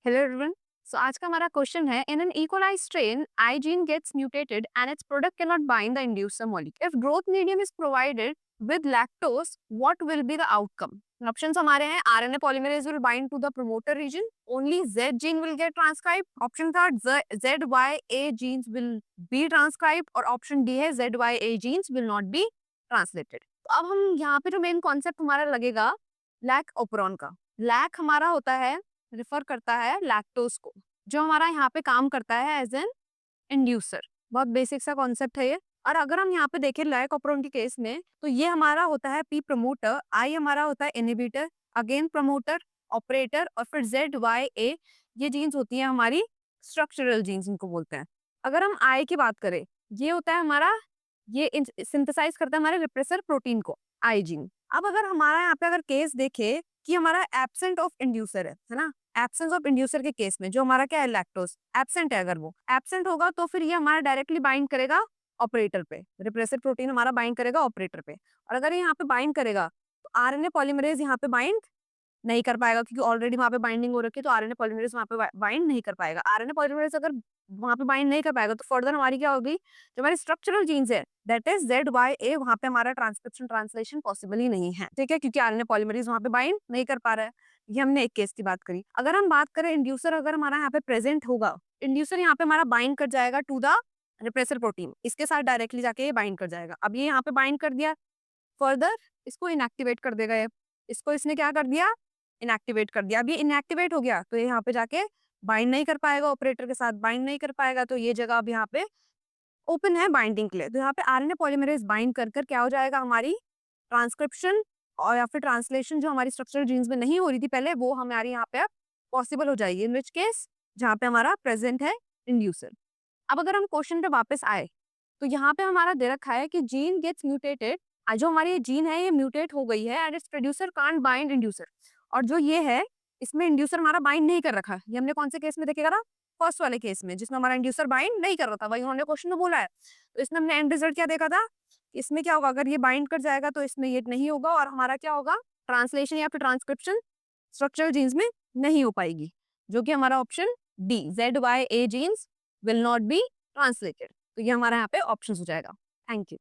Hello everyone. सो आज का हमारा क्वेश्चन है, in an E coli's strain I gene gets mutated and its product can not bind the inducer molecule if growth medium is provided with lactose what will be the outcome. Options हमारे हैं, RNA polymerase will bind to the promoter region, only Z gene will get transcribe, option third Z Y A genes will be transcribe और option D है Z Y A genes will not be translated. तो अब हम यहाँ पे जो main concept हमारा लगेगा लैक ओपरॉन का। लैक हमारा होता है, रिफर करता है लैक्टोज को, जो हमारा यहाँ पे काम करता है एज एन इंड्यूसर। बहुत बेसिक सा कॉन्सेप्ट है ये। और अगर हम यहाँ पे देखें लैक ऑपरॉन के केस में, तो ये हमारा होता है पी प्रमोटर, आई हमारा होता है इनहिबिटर, अगेन प्रमोटर, ऑपरेटर और फिर जेड वाई ए, ये जीन्स होती है हमारी स्ट्रक्चरल जीन्स इनको बोलते हैं। अगर हम आई की बात करें, ये होता है हमारा, ये सिंथेसाइज करता है हमारे रिप्रेसर प्रोटीन को, आई जीन। अब अगर हमारा यहाँ पे अगर केस देखे कि हमारा एब्सेंट ऑफ इंड्यूसर है ना, एब्सेंस ऑफ इंड्यूसर के केस में जो हमारा क्या है, लैक्टोज एब्सेंट है, अगर वो एब्सेंट होगा तो फिर ये हमारा डायरेक्टली बाइंड करेगा ऑपरेटर पे, रिप्रेसर प्रोटीन हमारा बाइंड करेगा ऑपरेटर पे। और अगर ये यहाँ पे बाइंड करेगा तो आरएनए पॉलीमरेज यहाँ पे बाइंड नहीं कर पाएगा, क्योंकि ऑलरेडी वहां पे बाइंडिंग हो रखी है, तो आरएनए पॉलीमरेज वहां पे बाइंड नहीं कर पाएगा। आरएनए पॉलीमरेज अगर वहां पे बाइंड नहीं कर पाएगा तो फर्दर हमारी क्या होगी, जो हमारी स्ट्रक्चरल जीन्स है दैट इज जेड वाई ए, वहां पे हमारा ट्रांसक्रिप्शन ट्रांसलेशन पॉसिबल ही नहीं है, ठीक है, क्योंकि आरएनए पॉलीमरेज वहां पे बाइंड नहीं कर पा रहा है। ये हमने एक केस की बात करी। अगर हम बात करें इंड्यूसर, अगर हमारा यहाँ पे प्रेजेंट होगा, इंड्यूसर यहाँ पे हमारा बाइंड कर जाएगा टू द रिप्रेसर प्रोटीन, इसके साथ डायरेक्टली जाके ये बाइंड कर जाएगा। अब ये यहाँ पे बाइंड कर दिया, फर्दर इसको इनएक्टिवेट कर देगा ये, इसको इसने क्या कर दिया, इनएक्टिवेट कर दिया। अब ये इनएक्टिवेट हो गया तो ये यहाँ पे जाके बाइंड नहीं कर पाएगा, ऑपरेटर के साथ बाइंड नहीं कर पाएगा, तो ये जगह अब यहाँ पे ओपन है बाइंडिंग के लिए। तो यहाँ पे आरएनए पॉलीमरेज बाइंड कर कर क्या हो जाएगा, हमारी ट्रांसक्रिप्शन और या फिर ट्रांसलेशन जो हमारी स्ट्रक्चरल जीन्स में नहीं हो रही थी पहले, वो हमारी यहाँ पे अब पॉसिबल हो जाएगी, इन विच केस जहाँ पे हमारा प्रेजेंट है इंड्यूसर। अब अगर हम क्वेश्चन पे वापस आए, तो यहाँ पे हमारा दे रखा है कि जीन गेट्स म्यूटेटेड, जो हमारी ये जीन है ये म्यूटेट हो गई है and it's producer can't bind inducer. और जो ये है इसमें इंड्यूसर हमारा बाइंड नहीं कर रखा, ये हमने कौन से केस में देखेगा ना, फर्स्ट वाले केस में जिसमें हमारा इंड्यूसर बाइंड नहीं कर रहा था, वही उन्होंने क्वेश्चन में बोला है। तो इसमें हमने एंड रिजल्ट क्या देखा था, इसमें क्या होगा, अगर ये बाइंड कर जाएगा तो इसमें ये नहीं होगा और हमारा क्या होगा, ट्रांसलेशन या फिर ट्रांसक्रिप्शन स्ट्रक्चरल जीन्स में नहीं हो पाएगी, जो कि हमारा option D Z Y A genes will not be translated. तो ये हमारा यहाँ पे ऑप्शन हो जाएगा। Thank you.